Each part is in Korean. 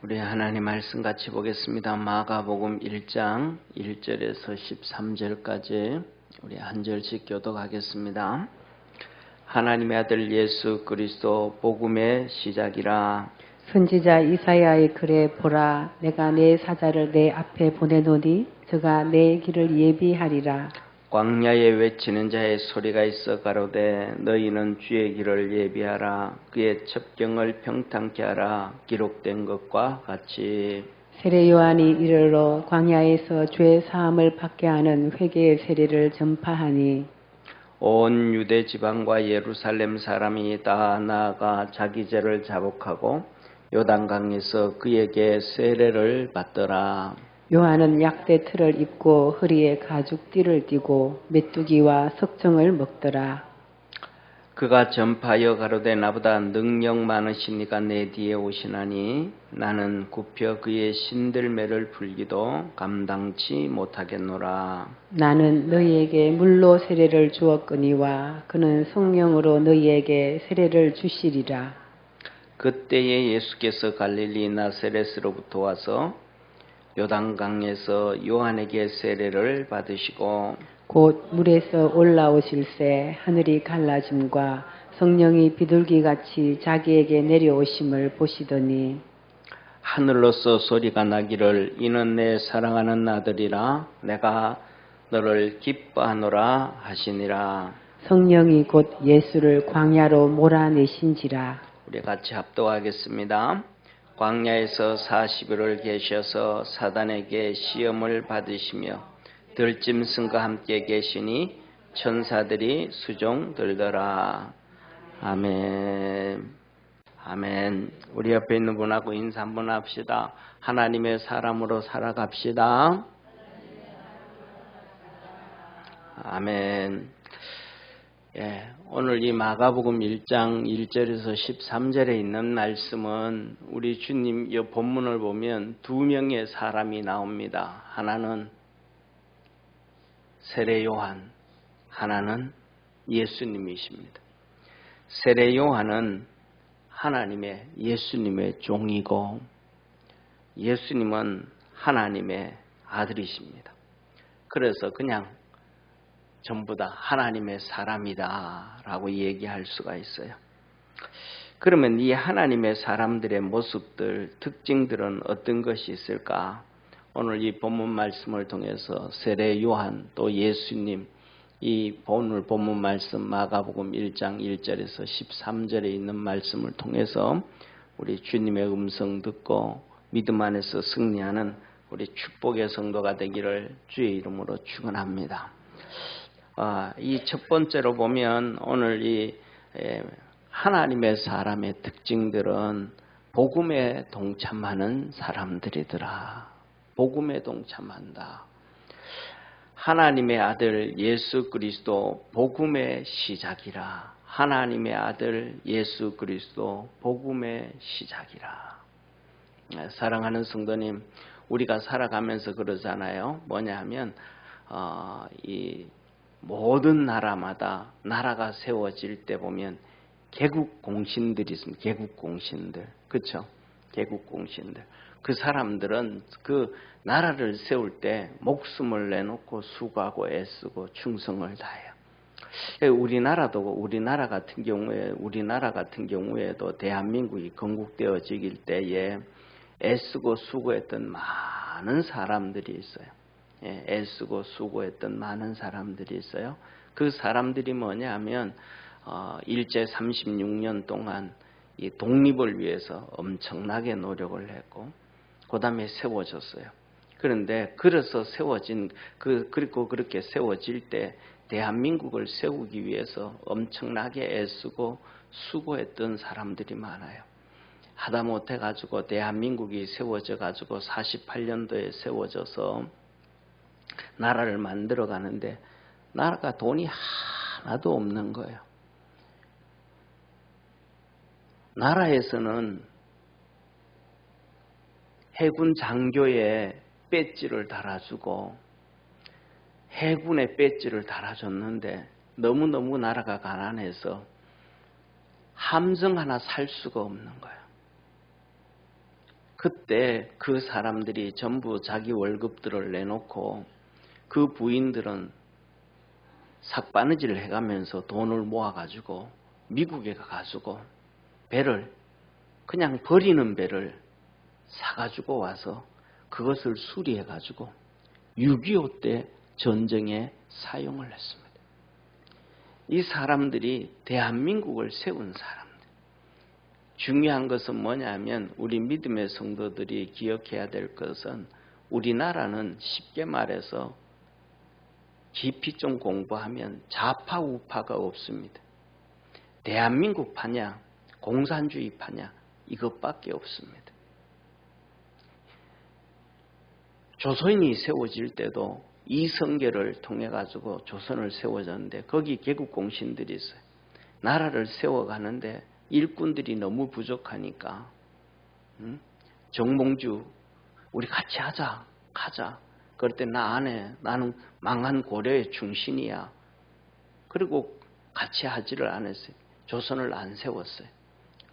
우리 하나님 말씀 같이 보겠습니다. 마가복음 1장 1절에서 13절까지 우리 한 절씩 교독하겠습니다. 하나님의 아들 예수 그리스도 복음의 시작이라. 선지자 이사야의 글에 보라, 내가 내 사자를 내 앞에 보내노니 저가 내 길을 예비하리라. 광야에 외치는 자의 소리가 있어 가로되 너희는 주의 길을 예비하라. 그의 첩경을 평탄케 하라. 기록된 것과 같이. 세례 요한이 이르러 광야에서 죄 사함을 받게 하는 회개의 세례를 전파하니 온 유대 지방과 예루살렘 사람이 다 나아가 자기 죄를 자복하고 요단강에서 그에게 세례를 받더라. 요한은 약대 틀을 입고 허리에 가죽 띠를 띠고 메뚜기와 석청을 먹더라. 그가 전파하여 가로되 나보다 능력 많으신 이가 내 뒤에 오시나니 나는 굽혀 그의 신들매를 풀기도 감당치 못하겠노라. 나는 너희에게 물로 세례를 주었거니와 그는 성령으로 너희에게 세례를 주시리라. 그때에 예수께서 갈릴리 나사렛으로부터 와서 요단강에서 요한에게 세례를 받으시고 곧 물에서 올라오실새 하늘이 갈라짐과 성령이 비둘기같이 자기에게 내려오심을 보시더니 하늘로서 소리가 나기를 이는 내 사랑하는 아들이라 내가 너를 기뻐하노라 하시니라. 성령이 곧 예수를 광야로 몰아내신지라. 우리 같이 합독하겠습니다. 광야에서 40일을 계셔서 사단에게 시험을 받으시며 들짐승과 함께 계시니 천사들이 수종 들더라. 아멘. 아멘. 우리 옆에 있는 분하고 인사 한번 합시다. 하나님의 사람으로 살아갑시다. 아멘. 예, 오늘 이 마가복음 1장 1절에서 13절에 있는 말씀은 우리 주님 이 본문을 보면 두 명의 사람이 나옵니다. 하나는 세례 요한, 하나는 예수님이십니다. 세례 요한은 하나님의 예수님의 종이고 예수님은 하나님의 아들이십니다. 그래서 그냥 전부 다 하나님의 사람이다 라고 얘기할 수가 있어요. 그러면 이 하나님의 사람들의 모습들, 특징들은 어떤 것이 있을까? 오늘 이 본문 말씀을 통해서 세례 요한 또 예수님 이 오늘 본문 말씀 마가복음 1장 1절에서 13절에 있는 말씀을 통해서 우리 주님의 음성 듣고 믿음 안에서 승리하는 우리 축복의 성도가 되기를 주의 이름으로 축원합니다. 이 첫 번째로 보면 오늘 이 하나님의 사람의 특징들은 복음에 동참하는 사람들이더라. 복음에 동참한다. 하나님의 아들 예수 그리스도 복음의 시작이라. 하나님의 아들 예수 그리스도 복음의 시작이라. 사랑하는 성도님, 우리가 살아가면서 그러잖아요. 뭐냐 하면 이 모든 나라마다 나라가 세워질 때 보면 개국 공신들이 있습니다. 개국 공신들. 그렇죠? 개국 공신들. 그 사람들은 그 나라를 세울 때 목숨을 내놓고 수고하고 애쓰고 충성을 다해요. 우리나라 같은 경우에도 대한민국이 건국되어지길 때에 애쓰고 수고했던 많은 사람들이 있어요. 애쓰고 수고했던 많은 사람들이 있어요. 그 사람들이 뭐냐 하면 일제 36년 동안 이 독립을 위해서 엄청나게 노력을 했고 그 다음에 세워졌어요. 그런데 그래서 그리고 그렇게 세워질 때 대한민국을 세우기 위해서 엄청나게 애쓰고 수고했던 사람들이 많아요. 하다못해 가지고 대한민국이 세워져 가지고 48년도에 세워져서 나라를 만들어 가는데 나라가 돈이 하나도 없는 거예요. 나라에서는 해군 장교에 배지를 달아주고 해군의 배지를 달아줬는데 너무너무 나라가 가난해서 함정 하나 살 수가 없는 거예요. 그때 그 사람들이 전부 자기 월급들을 내놓고 그 부인들은 삭바느질을 해가면서 돈을 모아가지고 미국에 가가지고 배를 그냥 버리는 배를 사가지고 와서 그것을 수리해가지고 6.25 때 전쟁에 사용을 했습니다. 이 사람들이 대한민국을 세운 사람들. 중요한 것은 뭐냐면 우리 믿음의 성도들이 기억해야 될 것은 우리나라는 쉽게 말해서 깊이 좀 공부하면 좌파 우파가 없습니다. 대한민국 파냐 공산주의 파냐 이것밖에 없습니다. 조선이 세워질 때도 이성계를 통해 가지고 조선을 세워졌는데 거기 개국 공신들이 있어요. 나라를 세워가는데 일꾼들이 너무 부족하니까 정몽주 우리 같이 하자 가자. 그럴 때 나 안 해. 나는 망한 고려의 충신이야. 그리고 같이 하지를 않았어요. 조선을 안 세웠어요.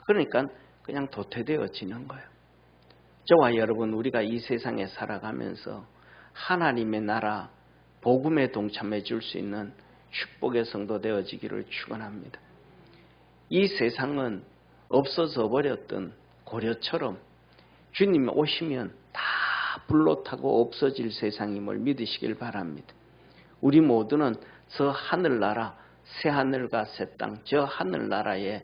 그러니까 그냥 도태되어지는 거예요. 저와 여러분 우리가 이 세상에 살아가면서 하나님의 나라 복음에 동참해 줄 수 있는 축복의 성도 되어지기를 축원합니다. 이 세상은 없어져 버렸던 고려처럼 주님 오시면 다 불로 타고 없어질 세상임을 믿으시길 바랍니다. 우리 모두는 저 하늘나라 새하늘과 새 땅 저 하늘나라에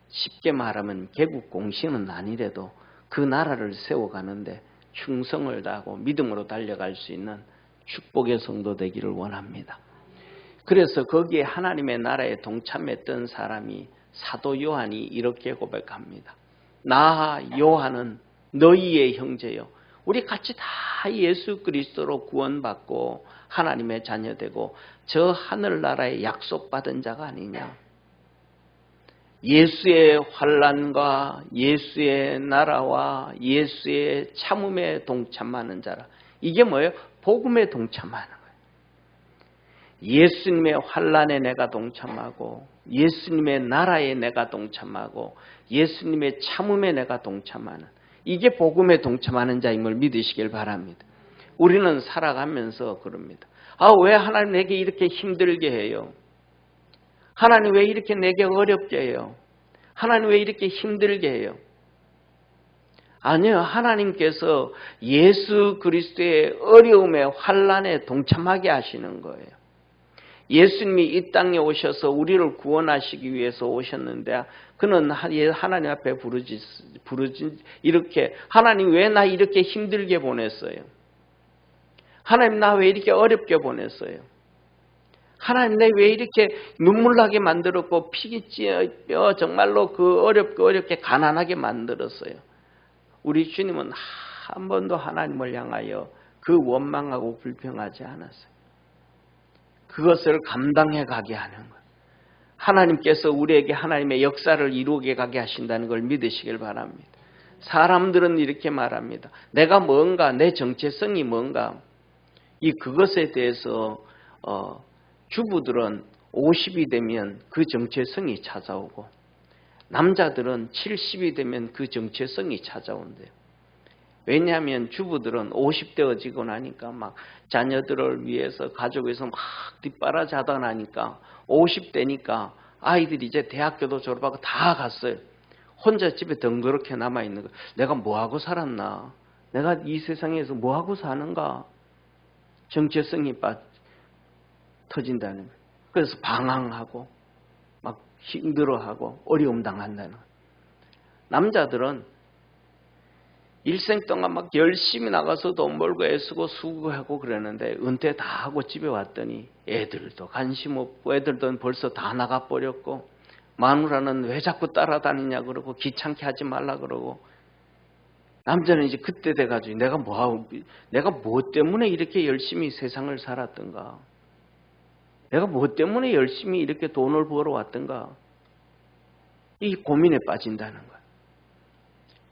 쉽게 말하면 개국 공신은 아니래도 그 나라를 세워가는데 충성을 다하고 믿음으로 달려갈 수 있는 축복의 성도 되기를 원합니다. 그래서 거기에 하나님의 나라에 동참했던 사람이 사도 요한이 이렇게 고백합니다. 나 요한은 너희의 형제요. 우리 같이 다 예수 그리스도로 구원받고 하나님의 자녀되고 저 하늘나라에 약속받은 자가 아니냐. 예수의 환난과 예수의 나라와 예수의 참음에 동참하는 자라. 이게 뭐예요? 복음에 동참하는 거예요. 예수님의 환난에 내가 동참하고 예수님의 나라에 내가 동참하고 예수님의 참음에 내가 동참하는 이게 복음에 동참하는 자임을 믿으시길 바랍니다. 우리는 살아가면서 그럽니다. 왜 하나님 내게 이렇게 힘들게 해요? 하나님 왜 이렇게 내게 어렵게 해요? 하나님 왜 이렇게 힘들게 해요? 아니요. 하나님께서 예수 그리스도의 어려움에 환난에 동참하게 하시는 거예요. 예수님이 이 땅에 오셔서 우리를 구원하시기 위해서 오셨는데 그는 하나님 앞에 부르짖 이렇게 하나님 왜 나 이렇게 힘들게 보냈어요? 하나님 나 왜 이렇게 어렵게 보냈어요? 하나님 내 왜 이렇게 눈물 나게 만들었고 피기 찌어 정말로 그 어렵게 가난하게 만들었어요? 우리 주님은 한 번도 하나님을 향하여 그 원망하고 불평하지 않았어요. 그것을 감당해 가게 하는 거예요. 하나님께서 우리에게 하나님의 역사를 이루게 가게 하신다는 걸 믿으시길 바랍니다. 사람들은 이렇게 말합니다. 내가 뭔가 내 정체성이 뭔가 그것에 대해서 주부들은 50이 되면 그 정체성이 찾아오고 남자들은 70이 되면 그 정체성이 찾아온대요. 왜냐하면 주부들은 50되어지고 나니까 막 자녀들을 위해서 가족에서 막 뒷바라지하다 나니까 50되니까 아이들이 이제 대학교도 졸업하고 다 갔어요. 혼자 집에 덩그렇게 남아있는 거예요. 내가 뭐하고 살았나? 내가 이 세상에서 뭐하고 사는가? 정체성이 터진다는 거예요. 그래서 방황하고 막 힘들어하고 어려움 당한다는 거예요. 남자들은 일생 동안 막 열심히 나가서 돈 벌고 애쓰고 수고하고 그러는데 은퇴 다 하고 집에 왔더니 애들도 관심 없고 애들도 벌써 다 나가버렸고 마누라는 왜 자꾸 따라다니냐 그러고 귀찮게 하지 말라 그러고 남자는 이제 그때 돼가지고 내가 뭐 때문에 이렇게 열심히 세상을 살았던가 내가 뭐 때문에 열심히 이렇게 돈을 벌어왔던가 이 고민에 빠진다는 거예요.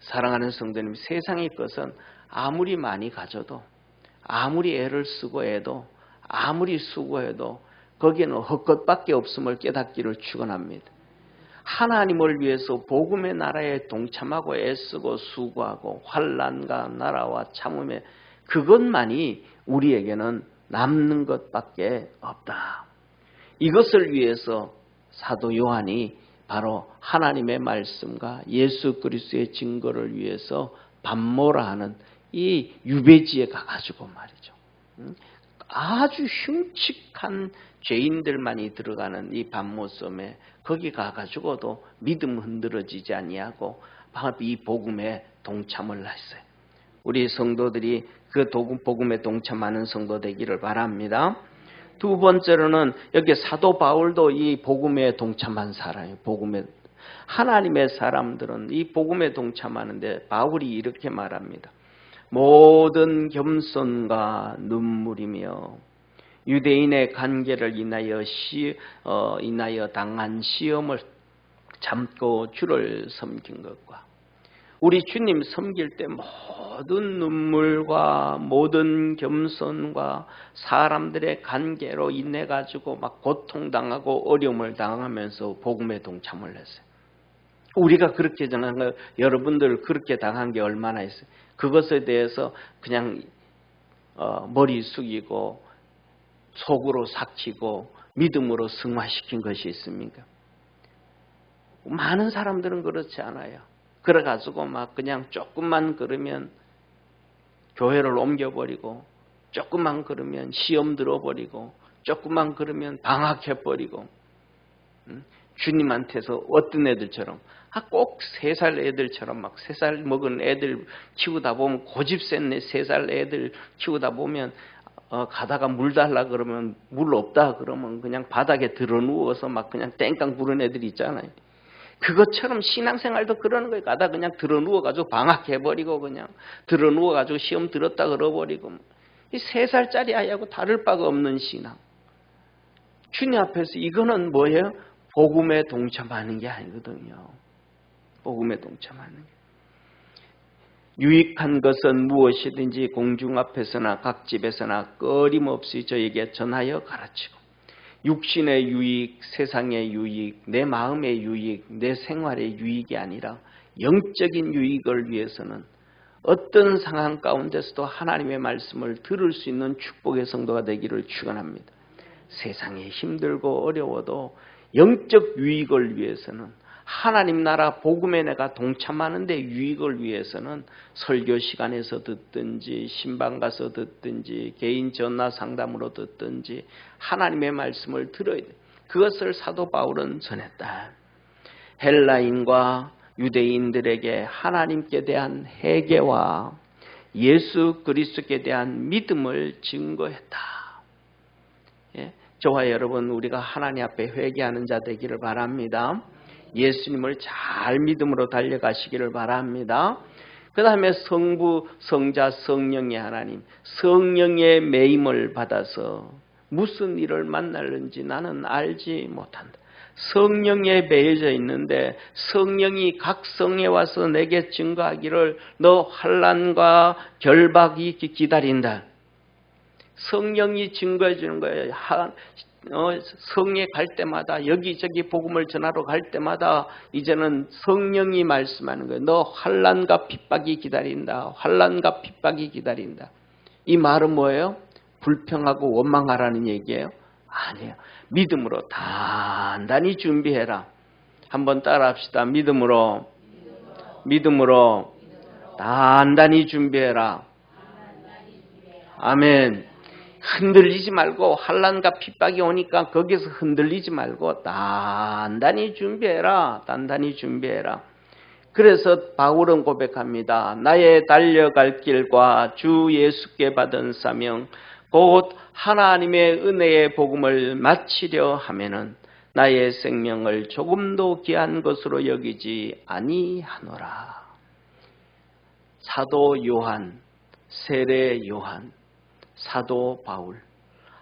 사랑하는 성도님, 세상의 것은 아무리 많이 가져도 아무리 애를 쓰고 해도 아무리 수고해도 거기에는 헛것밖에 없음을 깨닫기를 축원합니다. 하나님을 위해서 복음의 나라에 동참하고 애쓰고 수고하고 환난과 나라와 참음에 그것만이 우리에게는 남는 것밖에 없다. 이것을 위해서 사도 요한이 바로 하나님의 말씀과 예수 그리스도의 증거를 위해서 반모라 하는 이 유배지에 가가지고 말이죠. 아주 흉측한 죄인들만이 들어가는 이 반모섬에 거기 가가지고도 믿음 흔들어지지 아니하고 이 복음에 동참을 했어요. 우리 성도들이 그 복음에 동참하는 성도 되기를 바랍니다. 두 번째로는 여기 사도 바울도 이 복음에 동참한 사람이에요. 복음에 하나님의 사람들은 이 복음에 동참하는데 바울이 이렇게 말합니다. 모든 겸손과 눈물이며 유대인의 관계를 인하여 당한 시험을 참고 주를 섬긴 것과 우리 주님 섬길 때 모든 눈물과 모든 겸손과 사람들의 관계로 인해 가지고 막 고통당하고 어려움을 당하면서 복음에 동참을 했어요. 우리가 그렇게 전한 거 여러분들 그렇게 당한 게 얼마나 있어요. 그것에 대해서 그냥 머리 숙이고 속으로 삭히고 믿음으로 승화시킨 것이 있습니까? 많은 사람들은 그렇지 않아요. 그래가지고 막 그냥 조금만 그러면 교회를 옮겨버리고 조금만 그러면 시험 들어버리고 조금만 그러면 방학해버리고 주님한테서 어떤 애들처럼 꼭 3살 애들처럼 막 3살 먹은 애들 키우다 보면 고집센 3살 애들 키우다 보면 가다가 물 달라 그러면 물 없다 그러면 그냥 바닥에 들어 누워서 막 그냥 땡깡 부른 애들 있잖아요. 그것처럼 신앙생활도 그러는 거예요. 가다 그냥 들어 누워가지고 방학해버리고 그냥 들어 누워가지고 시험 들었다 그러버리고 이 3살짜리 아이하고 다를 바가 없는 신앙. 주님 앞에서 이거는 뭐예요? 복음에 동참하는 게 아니거든요. 복음에 동참하는 게. 유익한 것은 무엇이든지 공중 앞에서나 각 집에서나 끊임없이 저에게 전하여 가르치고 육신의 유익, 세상의 유익, 내 마음의 유익, 내 생활의 유익이 아니라 영적인 유익을 위해서는 어떤 상황 가운데서도 하나님의 말씀을 들을 수 있는 축복의 성도가 되기를 축원합니다. 세상에 힘들고 어려워도 영적 유익을 위해서는 하나님 나라 복음에 내가 동참하는 데 유익을 위해서는 설교 시간에서 듣든지 신방 가서 듣든지 개인 전화 상담으로 듣든지 하나님의 말씀을 들어야 돼. 그것을 사도 바울은 전했다. 헬라인과 유대인들에게 하나님께 대한 회개와 예수 그리스도께 대한 믿음을 증거했다. 예? 저와 여러분 우리가 하나님 앞에 회개하는 자 되기를 바랍니다. 예수님을 잘 믿음으로 달려가시기를 바랍니다. 그 다음에 성부, 성자, 성령의 하나님, 성령의 매임을 받아서 무슨 일을 만날는지 나는 알지 못한다. 성령에 매여져 있는데 성령이 각 성에 와서 내게 증거하기를 너 환난과 결박이 기다린다. 성령이 증거해 주는 거예요. 성에 갈 때마다 여기저기 복음을 전하러 갈 때마다 이제는 성령이 말씀하는 거예요. 너 환난과 핍박이 기다린다. 환난과 핍박이 기다린다. 이 말은 뭐예요? 불평하고 원망하라는 얘기예요? 아니에요. 믿음으로 단단히 준비해라. 한번 따라합시다. 믿음으로 단단히 준비해라. 아멘. 흔들리지 말고 환난과 핍박이 오니까 거기서 흔들리지 말고 단단히 준비해라. 단단히 준비해라. 그래서 바울은 고백합니다. 나의 달려갈 길과 주 예수께 받은 사명 곧 하나님의 은혜의 복음을 마치려 하면은 나의 생명을 조금도 귀한 것으로 여기지 아니하노라. 사도 요한, 세례 요한, 사도 바울,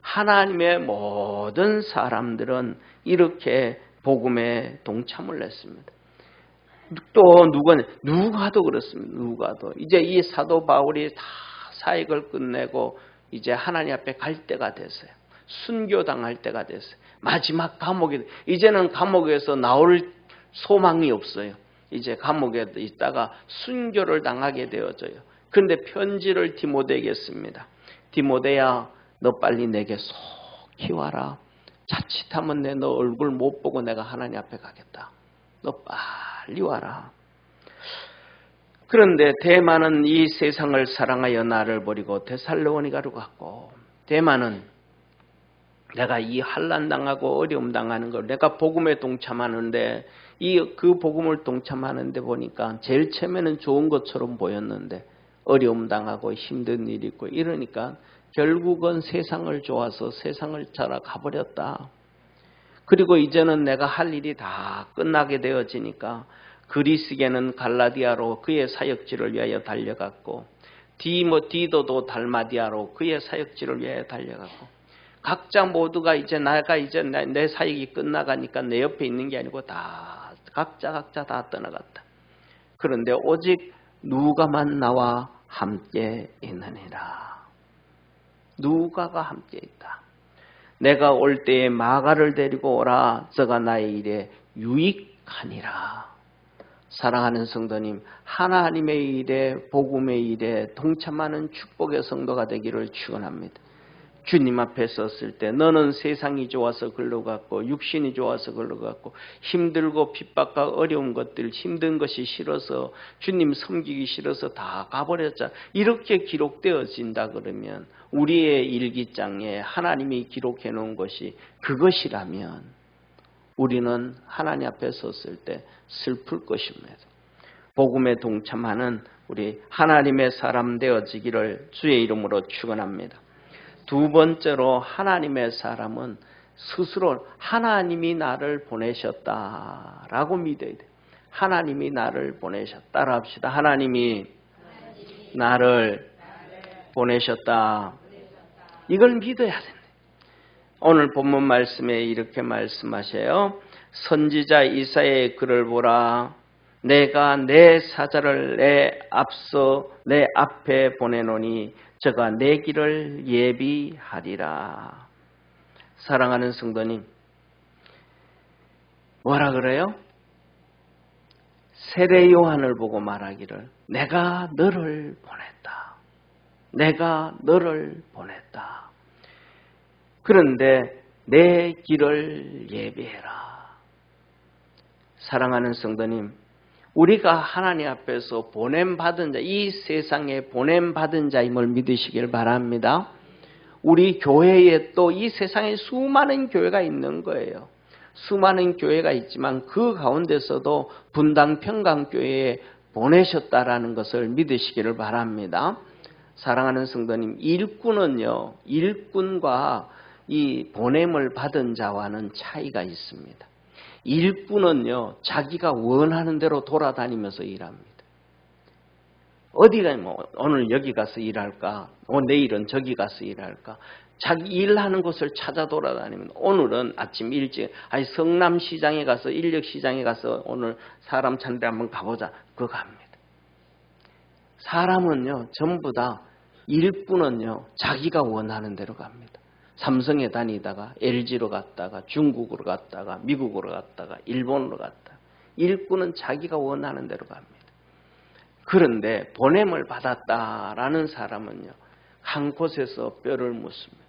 하나님의 모든 사람들은 이렇게 복음에 동참을 했습니다. 또 누가도 그렇습니다. 누가도 이제 이 사도 바울이 다 사역을 끝내고 이제 하나님 앞에 갈 때가 됐어요. 순교당할 때가 됐어요. 마지막 감옥에 이제는 감옥에서 나올 소망이 없어요. 이제 감옥에 있다가 순교를 당하게 되어져요. 그런데 편지를 디모데에게 씁니다. 디모데야, 너 빨리 내게 속히 와라. 자칫하면 너 얼굴 못 보고 내가 하나님 앞에 가겠다. 너 빨리 와라. 그런데 데마는 이 세상을 사랑하여 나를 버리고 데살로니가로 갔고, 데마는 내가 이 환난당하고 어려움 당하는 걸 내가 복음에 동참하는데 그 복음을 동참하는데 보니까 제일 처음에는 좋은 것처럼 보였는데 어려움 당하고 힘든 일이 있고 이러니까 결국은 세상을 좋아서 세상을 따라 가버렸다. 그리고 이제는 내가 할 일이 다 끝나게 되어지니까 그리스계는 갈라디아로 그의 사역지를 위하여 달려갔고 디도도 달마디아로 그의 사역지를 위하여 달려갔고 각자 모두가 내가 이제 내 사역이 끝나가니까 내 옆에 있는 게 아니고 다 각자 다 떠나갔다. 그런데 오직 누가만 나와 함께 있느니라. 누가가 함께 있다. 내가 올 때에 마가를 데리고 오라. 저가 나의 일에 유익하니라. 사랑하는 성도님, 하나님의 일에 복음의 일에 동참하는 축복의 성도가 되기를 축원합니다. 주님 앞에 섰을 때 너는 세상이 좋아서 글로 갔고 육신이 좋아서 글로 갔고 힘들고 핍박과 어려운 것들 힘든 것이 싫어서 주님 섬기기 싫어서 다 가버렸자. 이렇게 기록되어진다 그러면 우리의 일기장에 하나님이 기록해 놓은 것이 그것이라면 우리는 하나님 앞에 섰을 때 슬플 것입니다. 복음에 동참하는 우리 하나님의 사람 되어지기를 주의 이름으로 축원합니다. 두 번째로 하나님의 사람은 스스로 하나님이 나를 보내셨다라고 믿어야 돼요. 하나님이 나를 보내셨다. 따라 합시다. 하나님이 나를 보내셨다. 이걸 믿어야 된다. 오늘 본문 말씀에 이렇게 말씀하셔요. 선지자 이사야의 글을 보라. 내가 내 사자를 내 앞에 보내노니 저가 내 길을 예비하리라. 사랑하는 성도님, 뭐라 그래요? 세례 요한을 보고 말하기를 내가 너를 보냈다. 내가 너를 보냈다. 그런데 내 길을 예비해라. 사랑하는 성도님, 우리가 하나님 앞에서 보냄받은 자, 이 세상에 보냄받은 자임을 믿으시길 바랍니다. 우리 교회에 또 이 세상에 수많은 교회가 있는 거예요. 수많은 교회가 있지만 그 가운데서도 분당 평강교회에 보내셨다라는 것을 믿으시기를 바랍니다. 사랑하는 성도님, 일꾼은요, 일꾼과 이 보냄을 받은 자와는 차이가 있습니다. 일꾼은요, 자기가 원하는 대로 돌아다니면서 일합니다. 어디가 오늘 여기 가서 일할까? 내일은 저기 가서 일할까? 자기 일하는 곳을 찾아 돌아다니면 오늘은 아침 일찍 성남시장에 가서 인력시장에 가서 오늘 사람 찾는 데 한번 가보자. 그거 갑니다. 사람은요, 전부 다 일꾼은요, 자기가 원하는 대로 갑니다. 삼성에 다니다가 LG로 갔다가 중국으로 갔다가 미국으로 갔다가 일본으로 갔다가 일꾼은 자기가 원하는 대로 갑니다. 그런데 보냄을 받았다라는 사람은요, 한 곳에서 뼈를 묻습니다.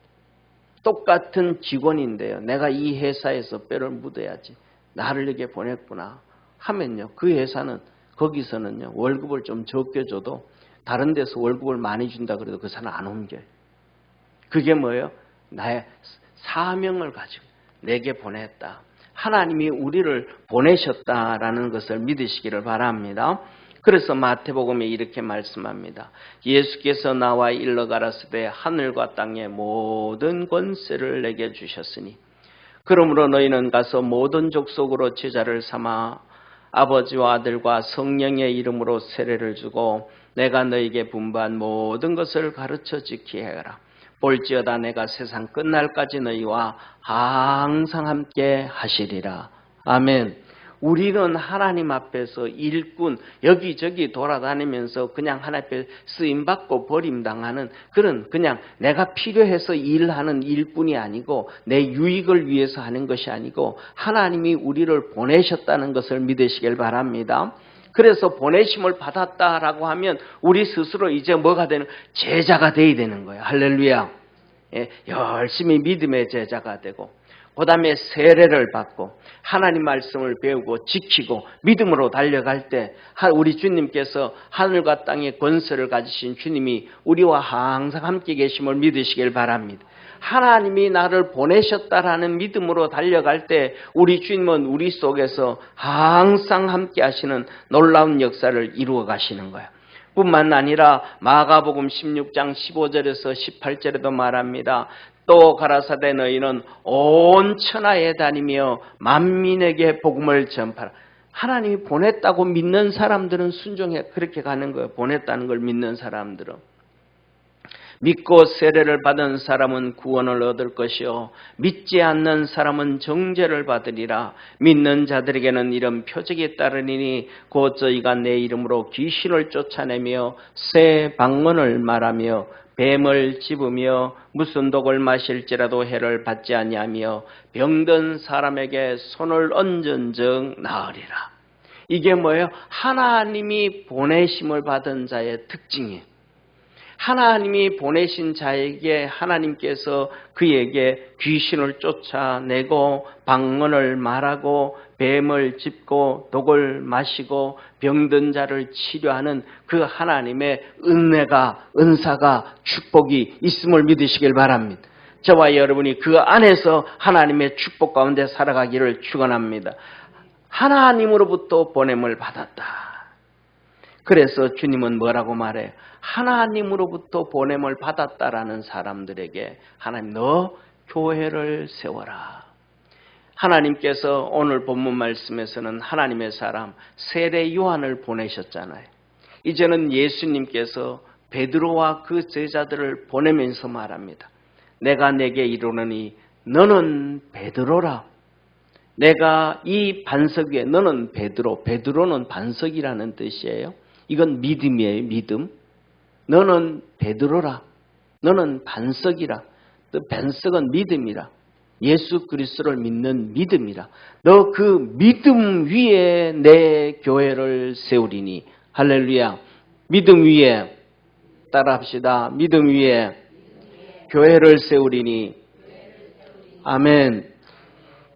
똑같은 직원인데요, 내가 이 회사에서 뼈를 묻어야지, 나를 여기에 보냈구나 하면요, 그 회사는 거기서는요, 월급을 좀 적게 줘도 다른 데서 월급을 많이 준다 그래도 그 사람 안 옮겨요. 그게 뭐예요? 나의 사명을 가지고 내게 보냈다. 하나님이 우리를 보내셨다라는 것을 믿으시기를 바랍니다. 그래서 마태복음에 이렇게 말씀합니다. 예수께서 나와 일러 가라사대 하늘과 땅의 모든 권세를 내게 주셨으니 그러므로 너희는 가서 모든 족속으로 제자를 삼아 아버지와 아들과 성령의 이름으로 세례를 주고 내가 너희에게 분부한 모든 것을 가르쳐 지키게 하라. 볼지어다 내가 세상 끝날까지 너희와 항상 함께 하시리라. 아멘. 우리는 하나님 앞에서 일꾼 여기저기 돌아다니면서 그냥 하나님 앞에 쓰임받고 버림당하는 그런 그냥 내가 필요해서 일하는 일꾼이 아니고 내 유익을 위해서 하는 것이 아니고 하나님이 우리를 보내셨다는 것을 믿으시길 바랍니다. 그래서 보내심을 받았다라고 하면 우리 스스로 이제 뭐가 되는 제자가 돼야 되는 거예요. 할렐루야. 열심히 믿음의 제자가 되고 그 다음에 세례를 받고 하나님 말씀을 배우고 지키고 믿음으로 달려갈 때 우리 주님께서 하늘과 땅의 권세를 가지신 주님이 우리와 항상 함께 계심을 믿으시길 바랍니다. 하나님이 나를 보내셨다라는 믿음으로 달려갈 때 우리 주님은 우리 속에서 항상 함께 하시는 놀라운 역사를 이루어 가시는 거예요. 뿐만 아니라 마가복음 16장 15절에서 18절에도 말합니다. 또 가라사대 너희는 온 천하에 다니며 만민에게 복음을 전파라. 하나님이 보냈다고 믿는 사람들은 순종해 그렇게 가는 거예요. 보냈다는 걸 믿는 사람들은. 믿고 세례를 받은 사람은 구원을 얻을 것이요 믿지 않는 사람은 정죄를 받으리라. 믿는 자들에게는 이런 표적이 따르니니 곧 저희가 내 이름으로 귀신을 쫓아내며 새 방언을 말하며 뱀을 집으며 무슨 독을 마실지라도 해를 받지 아니하며 병든 사람에게 손을 얹은 즉 나으리라. 이게 뭐예요? 하나님이 보내심을 받은 자의 특징이에요. 하나님이 보내신 자에게 하나님께서 그에게 귀신을 쫓아내고 방언을 말하고 뱀을 짚고 독을 마시고 병든 자를 치료하는 그 하나님의 은사가 축복이 있음을 믿으시길 바랍니다. 저와 여러분이 그 안에서 하나님의 축복 가운데 살아가기를 축원합니다. 하나님으로부터 보냄을 받았다. 그래서 주님은 뭐라고 말해요? 하나님으로부터 보냄을 받았다라는 사람들에게 하나님 너 교회를 세워라. 하나님께서 오늘 본문 말씀에서는 하나님의 사람 세례 요한을 보내셨잖아요. 이제는 예수님께서 베드로와 그 제자들을 보내면서 말합니다. 내가 내게 이르노니 너는 베드로라. 내가 이 반석 위에 너는 베드로. 베드로는 반석이라는 뜻이에요. 이건 믿음이에요. 믿음. 너는 베드로라. 너는 반석이라. 또 반석은 믿음이라. 예수 그리스도를 믿는 믿음이라. 너 그 믿음 위에 내 교회를 세우리니. 할렐루야. 믿음 위에 따라합시다. 믿음 위에 교회를 세우리니. 아멘.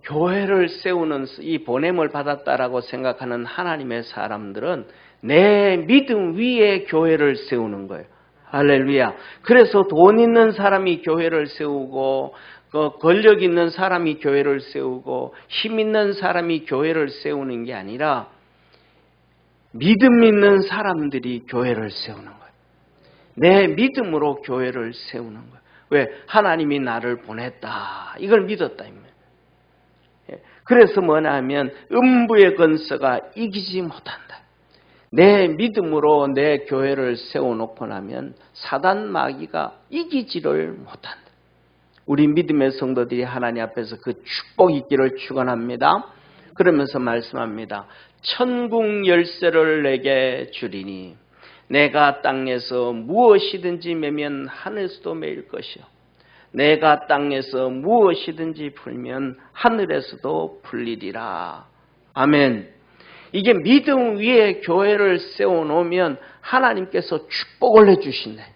교회를 세우는 이 보냄을 받았다라고 생각하는 하나님의 사람들은 내 믿음 위에 교회를 세우는 거예요. 할렐루야. 그래서 돈 있는 사람이 교회를 세우고 권력 있는 사람이 교회를 세우고 힘 있는 사람이 교회를 세우는 게 아니라 믿음 있는 사람들이 교회를 세우는 거예요. 내 믿음으로 교회를 세우는 거예요. 왜? 하나님이 나를 보냈다. 이걸 믿었다. 그래서 뭐냐면 음부의 권세가 이기지 못한다. 내 믿음으로 내 교회를 세워놓고 나면 사단 마귀가 이기지를 못한다. 우리 믿음의 성도들이 하나님 앞에서 그 축복이 있기를 축원합니다. 그러면서 말씀합니다. 천국 열쇠를 내게 주리니 내가 땅에서 무엇이든지 매면 하늘에서도 매일 것이요 내가 땅에서 무엇이든지 풀면 하늘에서도 풀리리라. 아멘. 이게 믿음 위에 교회를 세워놓으면 하나님께서 축복을 해주신대.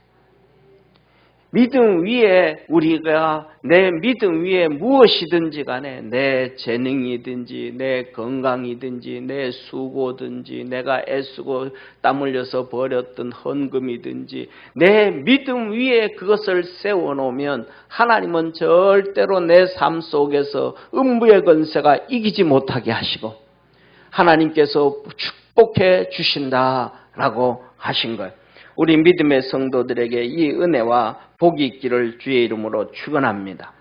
믿음 위에 우리가 내 믿음 위에 무엇이든지 간에 내 재능이든지 내 건강이든지 내 수고든지 내가 애쓰고 땀 흘려서 벌였던 헌금이든지 내 믿음 위에 그것을 세워놓으면 하나님은 절대로 내 삶 속에서 음부의 권세가 이기지 못하게 하시고 하나님께서 축복해 주신다라고 하신 거예요. 우리 믿음의 성도들에게 이 은혜와 복이 있기를 주의 이름으로 축원합니다.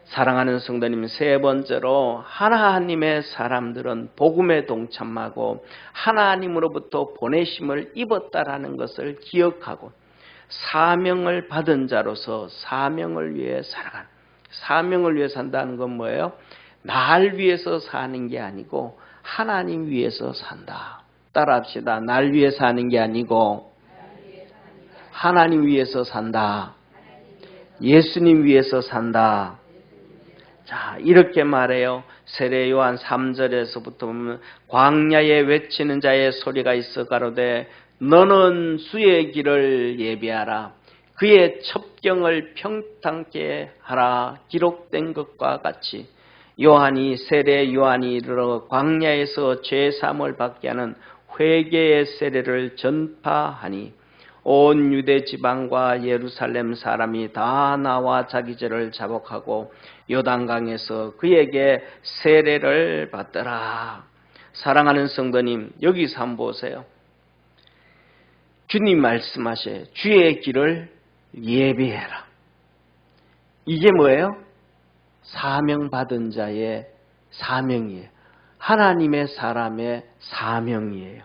사랑하는 성도님, 세 번째로 하나님의 사람들은 복음에 동참하고 하나님으로부터 보내심을 입었다라는 것을 기억하고 사명을 받은 자로서 사명을 위해 살아가는, 사명을 위해 산다는 건 뭐예요? 날 위해서 사는 게 아니고 하나님 위해서 산다. 따라합시다. 날 위해 사는 게 아니고 하나님 위해서 산다. 예수님 위해서 산다. 자, 이렇게 말해요. 세례 요한 3절에서부터 보면 광야에 외치는 자의 소리가 있어 가로되 너는 주의 길을 예비하라. 그의 첩경을 평탄케 하라. 기록된 것과 같이 요한이 세례 요한이 이르러 광야에서 죄 사함을 받게 하는 회개의 세례를 전파하니 온 유대 지방과 예루살렘 사람이 다 나와 자기 죄를 자복하고 요단강에서 그에게 세례를 받더라. 사랑하는 성도님, 여기서 한번 보세요. 주님 말씀하셔요. 주의 길을 예비해라. 이게 뭐예요? 사명받은 자의 사명이에요. 하나님의 사람의 사명이에요.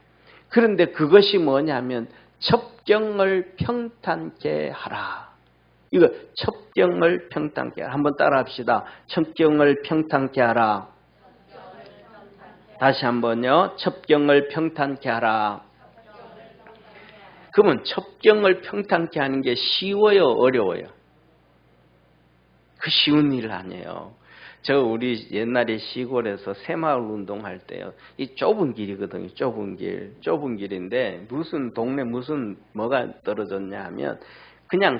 그런데 그것이 뭐냐면 첩경을 평탄케 하라. 이거 첩경을 평탄케 하라. 한번 따라 합시다. 첩경을 평탄케 하라. 다시 한번요. 첩경을 평탄케 하라. 그러면 첩경을 평탄케 하는 게 쉬워요? 어려워요? 그 쉬운 일 아니에요. 우리 옛날에 시골에서 새마을 운동할 때요. 이 좁은 길이거든요. 좁은 길인데 무슨 동네 무슨 뭐가 떨어졌냐 하면 그냥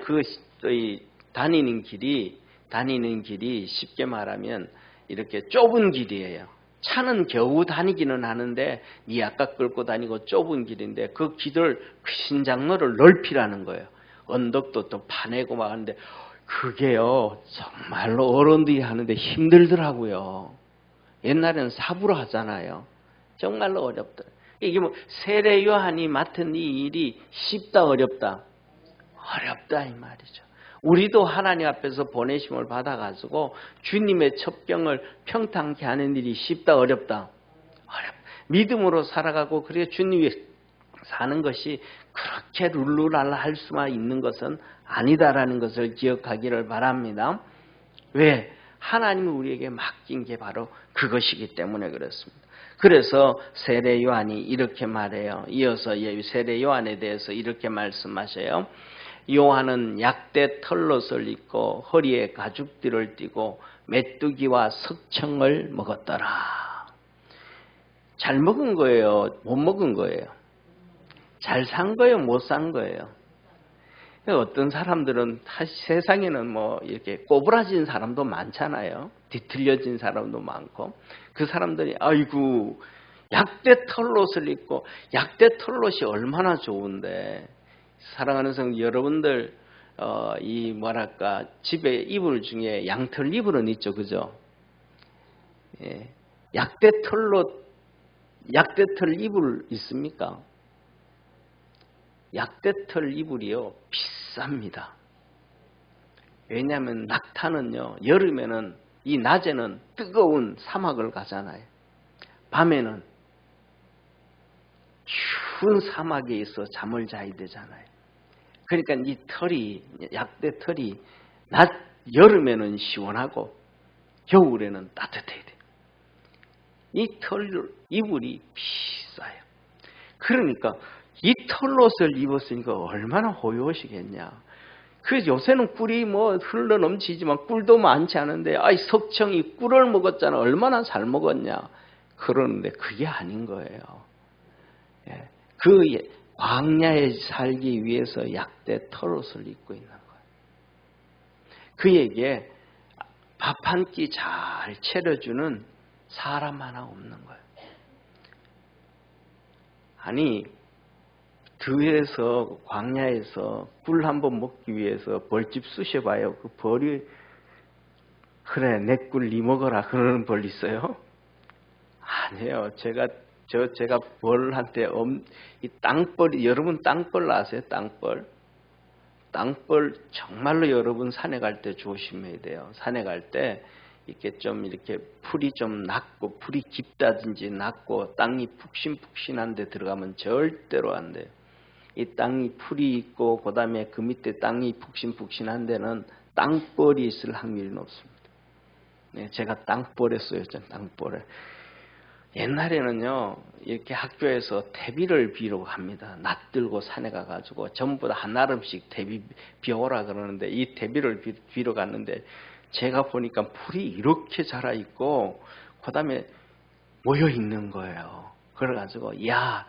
다니는 길이 쉽게 말하면 이렇게 좁은 길이에요. 차는 겨우 다니기는 하는데 니 아까 끌고 다니고 좁은 길인데 그 길을 그 신장로를 넓히라는 거예요. 언덕도 또 파내고 막 하는데 그게요 정말로 어른들이 하는데 힘들더라고요. 옛날에는 삽으로 하잖아요. 정말로 어렵더라. 이게 뭐 세례 요한이 맡은 이 일이 쉽다 어렵다? 어렵다 이 말이죠. 우리도 하나님 앞에서 보내심을 받아가지고 주님의 첩경을 평탄케 하는 일이 쉽다 어렵다? 어렵다. 믿음으로 살아가고 그래 주님 위해 사는 것이 그렇게 룰루랄라 할 수만 있는 것은 아니다라는 것을 기억하기를 바랍니다. 왜? 하나님이 우리에게 맡긴 게 바로 그것이기 때문에 그렇습니다. 그래서 세례 요한이 이렇게 말해요. 이어서 세례 요한에 대해서 이렇게 말씀하셔요. 요한은 약대 털롯을 입고 허리에 가죽띠를 띠고 메뚜기와 석청을 먹었더라. 잘 먹은 거예요? 못 먹은 거예요? 잘 산 거예요? 못 산 거예요? 어떤 사람들은 세상에는 뭐 이렇게 꼬부라진 사람도 많잖아요. 뒤틀려진 사람도 많고 그 사람들이 아이고 약대 털롯을 입고 약대 털롯이 얼마나 좋은데 사랑하는 성도 여러분들 집에 이불 중에 양털 이불은 있죠, 그죠? 예. 약대 털 이불 있습니까? 약대털 이불이요 비쌉니다. 왜냐하면 낙타는요 여름에는 이 낮에는 뜨거운 사막을 가잖아요. 밤에는 추운 사막에 있어 잠을 자야 되잖아요. 그러니까 이 털이 약대털이 여름에는 시원하고 겨울에는 따뜻해야 돼요. 이 털 이불이 비싸요. 그러니까 이 털옷을 입었으니까 얼마나 호요하시겠냐. 요새는 꿀이 뭐 흘러 넘치지만 꿀도 많지 않은데 석청이 꿀을 먹었잖아. 얼마나 잘 먹었냐. 그러는데 그게 아닌 거예요. 예. 광야에 살기 위해서 약대 털옷을 입고 있는 거예요. 그에게 밥 한 끼 잘 차려주는 사람 하나 없는 거예요. 아니 들에서 광야에서 꿀 한번 먹기 위해서 벌집 쑤셔봐요. 그 벌이 그래 내 꿀 니 먹어라 그러는 벌 있어요? 아니에요. 제가 벌한테 이 땅벌 여러분 땅벌 아세요? 땅벌 정말로 여러분 산에 갈 때 조심해야 돼요. 산에 갈 때 이렇게 풀이 좀 낮고 풀이 깊다든지 낮고 땅이 푹신푹신한 데 들어가면 절대로 안 돼요. 이 땅이 풀이 있고 그다음에 그 밑에 땅이 푹신푹신한 데는 땅벌이 있을 확률이 높습니다. 네, 제가 땅벌에 쏘였죠. 땅벌에. 옛날에는요, 이렇게 학교에서 대비를 비우러 갑니다. 낫 들고 산에 가가지고 전부 다 한 나름씩 대비 비워라 그러는데, 이 대비를 비우러 갔는데 제가 보니까 풀이 이렇게 자라 있고 그 다음에 모여 있는 거예요. 그래가지고 야,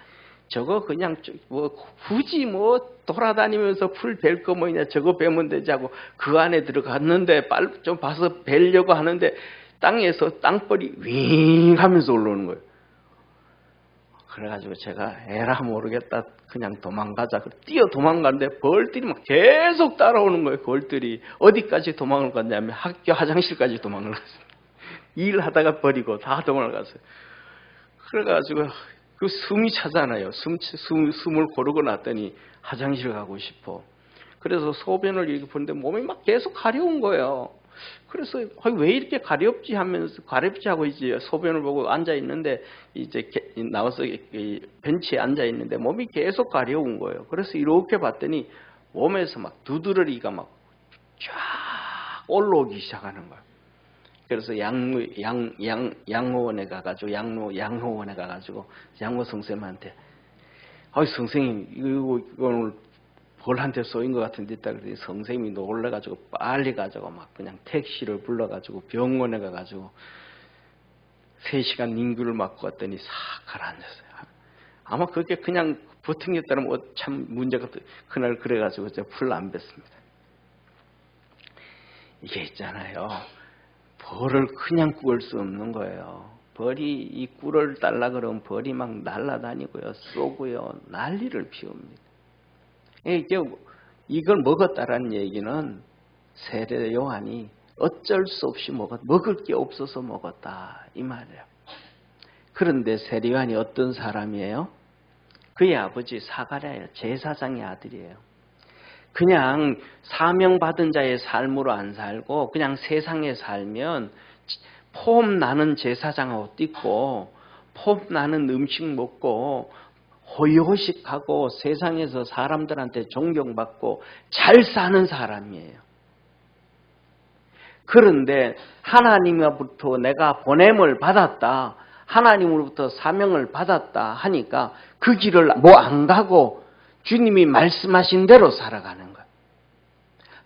저거 그냥 뭐 굳이 뭐 돌아다니면서 풀 벨 거 뭐냐, 저거 베면 되지 하고 그 안에 들어갔는데 빨리 좀 봐서 벨려고 하는데 땅에서 땅벌이 윙 하면서 올라오는 거예요. 그래가지고 제가 에라 모르겠다 그냥 도망가자. 뛰어 도망가는데 벌들이 막 계속 따라오는 거예요. 벌들이 어디까지 도망을 갔냐면 학교 화장실까지 도망을 갔어요. 일하다가 버리고 다 도망을 갔어요. 그래가지고 그 숨이 차잖아요. 숨을 고르고 났더니 화장실 가고 싶어. 그래서 소변을 이렇게 보는데 몸이 막 계속 가려운 거예요. 그래서 왜 이렇게 가렵지 하면서 가렵지 하고 이제 소변을 보고 앉아 있는데 이제 나와서 벤치에 앉아 있는데 몸이 계속 가려운 거예요. 그래서 이렇게 봤더니 몸에서 막 두드러기가 막 쫙 올라오기 시작하는 거예요. 그래서 양호원에 가가지고 양호원에 가가지고 양호 선생님한테 선생님 이거는 벌한테 쏘인 것 같은데 있다 그랬더니 선생님이 놀래가지고 빨리 가지고 막 그냥 택시를 불러가지고 병원에 가가지고 3시간 링규를 맞고 왔더니 싹 가라앉았어요. 아마 그게 그냥 버팅겼다면 참 문제가 그날 그래가지고 제가 풀 안 뺐습니다. 이게 있잖아요. 벌을 그냥 구할 수 없는 거예요. 벌이 이 꿀을 달라 그러면 벌이 막 날아다니고요, 쏘고요, 난리를 피웁니다. 이걸 먹었다라는 얘기는 세례 요한이 어쩔 수 없이 먹을 게 없어서 먹었다 이 말이에요. 그런데 세례 요한이 어떤 사람이에요? 그의 아버지 사가랴예요. 제사장의 아들이에요. 그냥 사명받은 자의 삶으로 안 살고 그냥 세상에 살면 폼 나는 제사장 옷 입고 폼 나는 음식 먹고 호의호식하고 세상에서 사람들한테 존경받고 잘 사는 사람이에요. 그런데 하나님으로부터 내가 보냄을 받았다, 하나님으로부터 사명을 받았다 하니까 그 길을 안 가고 주님이 말씀하신 대로 살아가는 거예요.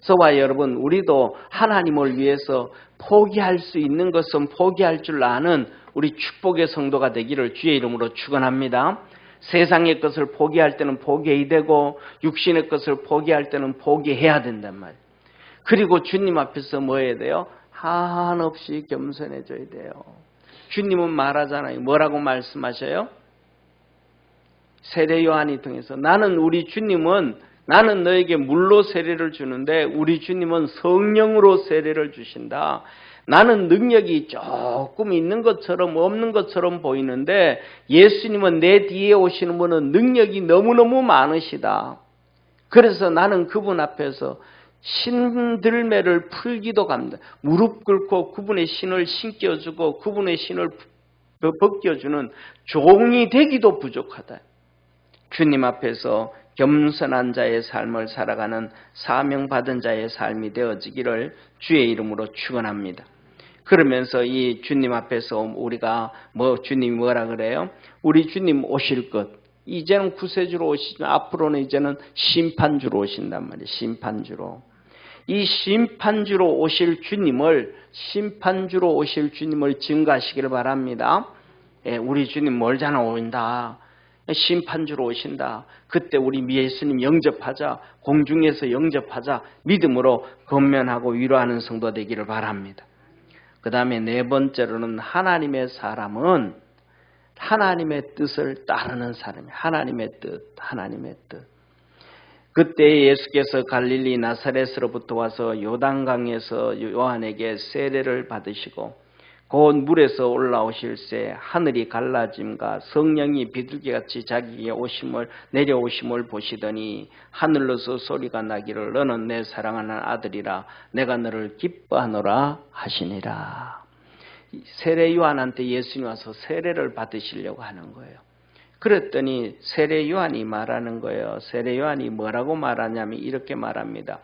저와 여러분, 우리도 하나님을 위해서 포기할 수 있는 것은 포기할 줄 아는 우리 축복의 성도가 되기를 주의 이름으로 축원합니다. 세상의 것을 포기할 때는 포기해야 되고 육신의 것을 포기할 때는 포기해야 된단 말이에요. 그리고 주님 앞에서 뭐 해야 돼요? 한없이 겸손해져야 돼요. 주님은 말하잖아요. 뭐라고 말씀하셔요? 세례 요한이 통해서 우리 주님은 나는 너에게 물로 세례를 주는데 우리 주님은 성령으로 세례를 주신다. 나는 능력이 조금 있는 것처럼 없는 것처럼 보이는데 예수님은 내 뒤에 오시는 분은 능력이 너무너무 많으시다. 그래서 나는 그분 앞에서 신들매를 풀기도 갑니다. 무릎 꿇고 그분의 신을 신겨주고 그분의 신을 벗겨주는 종이 되기도 부족하다. 주님 앞에서 겸손한 자의 삶을 살아가는 사명받은 자의 삶이 되어지기를 주의 이름으로 축원합니다. 그러면서 이 주님 앞에서 우리가 주님이 뭐라 그래요? 우리 주님 오실 것. 이제는 구세주로 오시지만 앞으로는 이제는 심판주로 오신단 말이에요. 심판주로. 이 심판주로 오실 주님을 증거하시기를 바랍니다. 우리 주님 멀잖아 오신다. 심판주로 오신다. 그때 우리 예수님 영접하자. 공중에서 영접하자. 믿음으로 권면하고 위로하는 성도 되기를 바랍니다. 그 다음에 4번째로는 하나님의 사람은 하나님의 뜻을 따르는 사람이에요. 하나님의 뜻. 그때 예수께서 갈릴리 나사렛으로부터 와서 요단강에서 요한에게 세례를 받으시고 곧 물에서 올라오실새 하늘이 갈라짐과 성령이 비둘기같이 자기에게 내려오심을 보시더니 하늘로서 소리가 나기를 너는 내 사랑하는 아들이라 내가 너를 기뻐하노라 하시니라. 세례 요한한테 예수님이 와서 세례를 받으시려고 하는 거예요. 그랬더니 세례 요한이 말하는 거예요. 세례 요한이 뭐라고 말하냐면 이렇게 말합니다.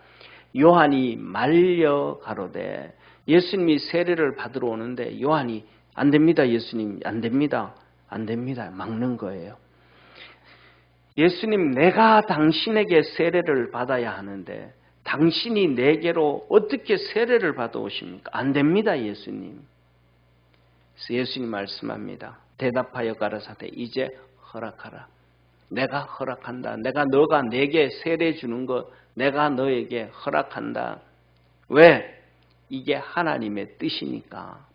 요한이 말려 가로되, 예수님이 세례를 받으러 오는데 요한이 안 됩니다. 예수님 안 됩니다. 안 됩니다. 막는 거예요. 예수님, 내가 당신에게 세례를 받아야 하는데 당신이 내게로 어떻게 세례를 받아오십니까? 안 됩니다, 예수님. 그래서 예수님 말씀합니다. 대답하여 가라사대 이제 허락하라. 내가 허락한다. 너가 내게 세례 주는 것 내가 너에게 허락한다. 왜? 이게 하나님의 뜻이니까.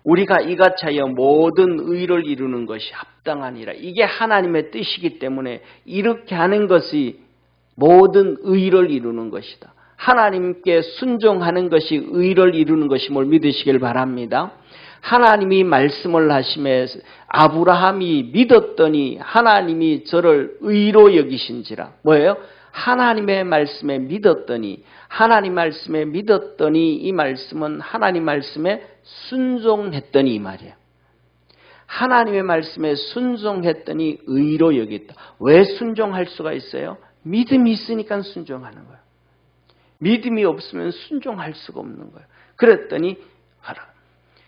우리가 이같이 하여 모든 의를 이루는 것이 합당하니라. 이게 하나님의 뜻이기 때문에 이렇게 하는 것이 모든 의를 이루는 것이다. 하나님께 순종하는 것이 의를 이루는 것임을 믿으시길 바랍니다. 하나님이 말씀을 하심에 아브라함이 믿었더니 하나님이 저를 의로 여기신지라. 뭐예요? 하나님의 말씀에 믿었더니, 하나님 말씀에 믿었더니 이 말씀은 하나님 말씀에 순종했더니 이 말이에요. 하나님의 말씀에 순종했더니 의로 여겼다. 왜 순종할 수가 있어요? 믿음이 있으니까 순종하는 거예요. 믿음이 없으면 순종할 수가 없는 거예요. 그랬더니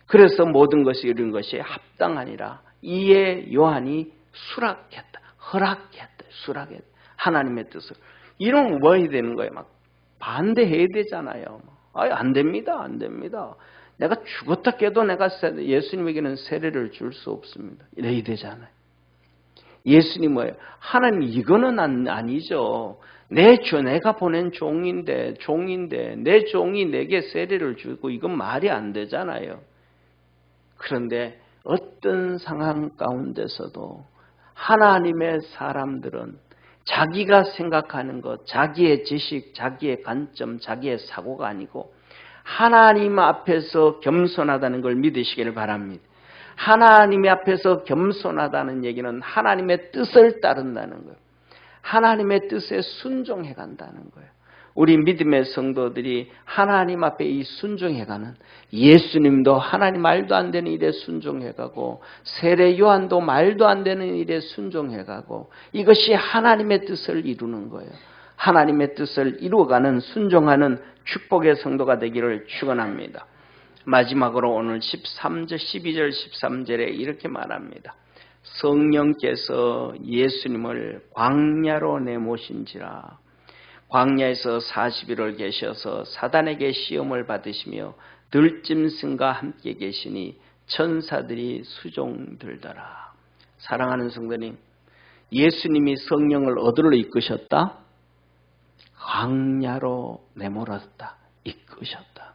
그래서 모든 것이 이룬 것이 합당하니라. 이에 요한이 수락했다. 허락했다. 수락했다. 하나님의 뜻을. 이러면 뭐 해야 되는 거예요? 막 반대해야 되잖아요. 안 됩니다. 안 됩니다. 내가 죽었다 깨도 내가 예수님에게는 세례를 줄 수 없습니다. 이래야 되잖아요. 예수님 뭐예요? 하나님 이거는 아니죠. 내가 보낸 종인데 내 종이 내게 세례를 주고 이건 말이 안 되잖아요. 그런데 어떤 상황 가운데서도 하나님의 사람들은 자기가 생각하는 것, 자기의 지식, 자기의 관점, 자기의 사고가 아니고 하나님 앞에서 겸손하다는 걸 믿으시길 바랍니다. 하나님 앞에서 겸손하다는 얘기는 하나님의 뜻을 따른다는 거예요. 하나님의 뜻에 순종해 간다는 거예요. 우리 믿음의 성도들이 하나님 앞에 이 순종해가는, 예수님도 하나님 말도 안 되는 일에 순종해가고 세례 요한도 말도 안 되는 일에 순종해가고 이것이 하나님의 뜻을 이루는 거예요. 하나님의 뜻을 이루어가는 순종하는 축복의 성도가 되기를 축원합니다. 마지막으로 오늘 12절 13절에 이렇게 말합니다. 성령께서 예수님을 광야로 내모신지라. 광야에서 40일을 계셔서 사단에게 시험을 받으시며 들짐승과 함께 계시니 천사들이 수종들더라. 사랑하는 성도님, 예수님이 성령을 어디로 이끄셨다? 광야로 내몰았다. 이끄셨다.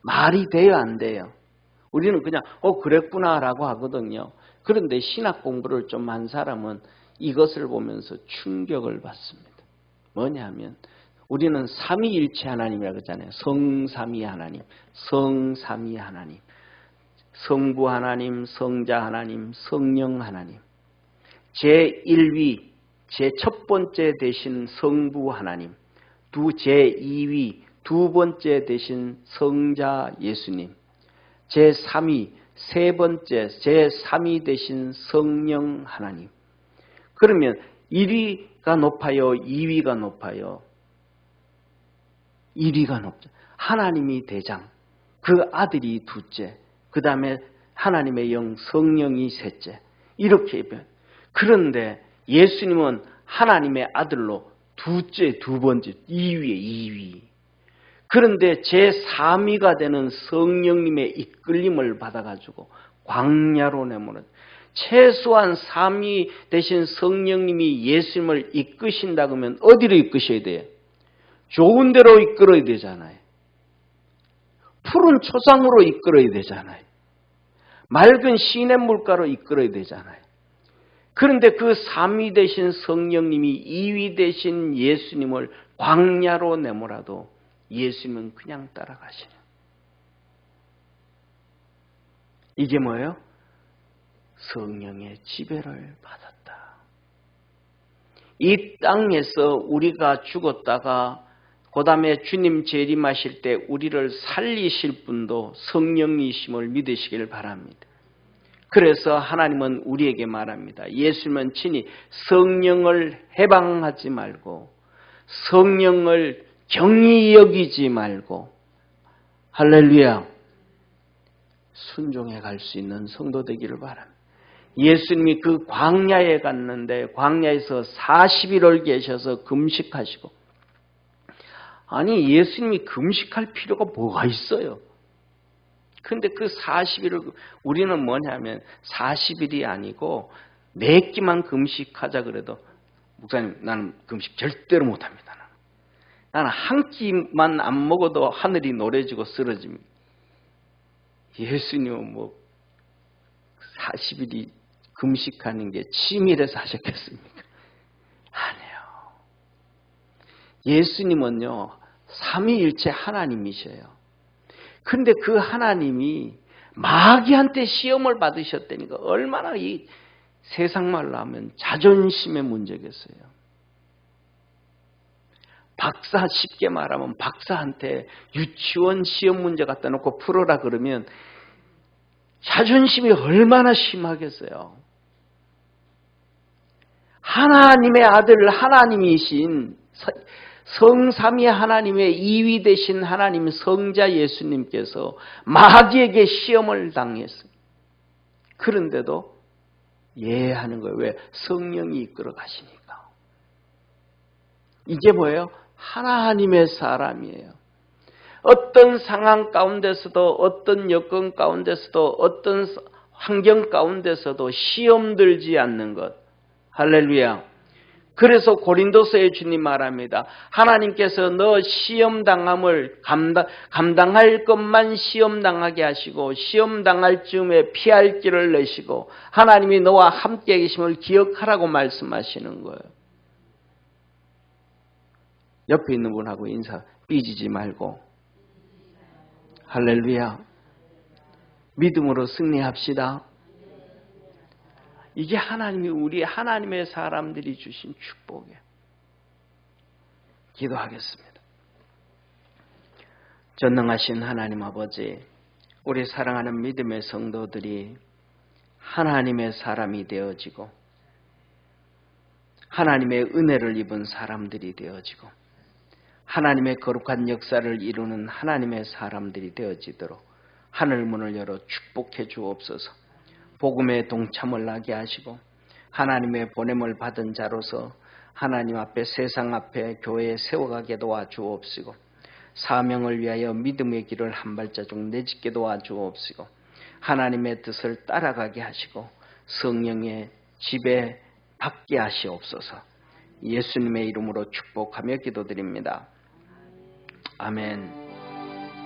말이 돼요, 안 돼요? 우리는 그냥 그랬구나라고 하거든요. 그런데 신학 공부를 좀 한 사람은 이것을 보면서 충격을 받습니다. 뭐냐면 우리는 삼위일체 하나님이라고 하잖아요. 성삼위 하나님, 성삼위 하나님, 성부 하나님, 성자 하나님, 성령 하나님. 제1위, 제1 번째 되신 성부 하나님, 제2위, 두 번째 되신 성자 예수님, 제3위, 세 번째, 제3위 되신 성령 하나님. 그러면 1위가 높아요? 2위가 높아요? 1위가 높죠. 하나님이 대장, 그 아들이 둘째, 그 다음에 하나님의 영, 성령이 셋째. 이렇게. 그런데 예수님은 하나님의 아들로 둘째, 두 번째, 2위에 2위. 그런데 제3위가 되는 성령님의 이끌림을 받아가지고 광야로 내모는, 최소한 3위 되신 성령님이 예수님을 이끄신다 그러면 어디로 이끄셔야 돼요? 좋은 데로 이끌어야 되잖아요. 푸른 초장으로 이끌어야 되잖아요. 맑은 시냇물가로 이끌어야 되잖아요. 그런데 그 3위 되신 성령님이 2위 되신 예수님을 광야로 내몰아도 예수님은 그냥 따라가시는. 이게 뭐예요? 성령의 지배를 받았다. 이 땅에서 우리가 죽었다가 그 다음에 주님 재림하실 때 우리를 살리실 분도 성령이심을 믿으시길 바랍니다. 그래서 하나님은 우리에게 말합니다. 예수님은 친히 성령을 해방하지 말고 성령을 경히 여기지 말고, 할렐루야, 순종해 갈 수 있는 성도 되기를 바랍니다. 예수님이 그 광야에 갔는데 광야에서 40일을 계셔서 금식하시고, 아니 예수님이 금식할 필요가 뭐가 있어요? 근데 그 40일을 우리는 뭐냐면 40일이 아니고 4끼만 금식하자 그래도 목사님 나는 금식 절대로 못합니다. 나는 한 끼만 안 먹어도 하늘이 노래지고 쓰러집니다. 예수님은 뭐 40일이 금식하는 게 치밀해서 하셨겠습니까? 아니에요. 예수님은요 삼위일체 하나님이셔요. 근데 그 하나님이 마귀한테 시험을 받으셨다니까 얼마나 이 세상 말로 하면 자존심의 문제겠어요. 박사, 쉽게 말하면 박사한테 유치원 시험 문제 갖다 놓고 풀어라 그러면 자존심이 얼마나 심하겠어요. 하나님의 아들 하나님이신 성삼위 하나님의 2위 되신 하나님 성자 예수님께서 마귀에게 시험을 당했어요. 그런데도 예하는 거예요. 왜? 성령이 이끌어 가시니까. 이게 뭐예요? 하나님의 사람이에요. 어떤 상황 가운데서도 어떤 여건 가운데서도 어떤 환경 가운데서도 시험 들지 않는 것. 할렐루야. 그래서 고린도서에 주님 말합니다. 하나님께서 너 시험당함을 감당할 것만 시험당하게 하시고 시험당할 즈음에 피할 길을 내시고 하나님이 너와 함께 계심을 기억하라고 말씀하시는 거예요. 옆에 있는 분하고 인사 삐지지 말고 할렐루야. 믿음으로 승리합시다. 이게 하나님이 우리 하나님의 사람들이 주신 축복이에요. 기도하겠습니다. 전능하신 하나님 아버지, 우리 사랑하는 믿음의 성도들이 하나님의 사람이 되어지고 하나님의 은혜를 입은 사람들이 되어지고 하나님의 거룩한 역사를 이루는 하나님의 사람들이 되어지도록 하늘문을 열어 축복해 주옵소서. 복음에 동참을 하게 하시고 하나님의 보냄을 받은 자로서 하나님 앞에 세상 앞에 교회에 세워가게 도와주옵시고 사명을 위하여 믿음의 길을 한 발자국 내딛게 도와주옵시고 하나님의 뜻을 따라가게 하시고 성령의 지배 받게 하시옵소서. 예수님의 이름으로 축복하며 기도드립니다. 아멘.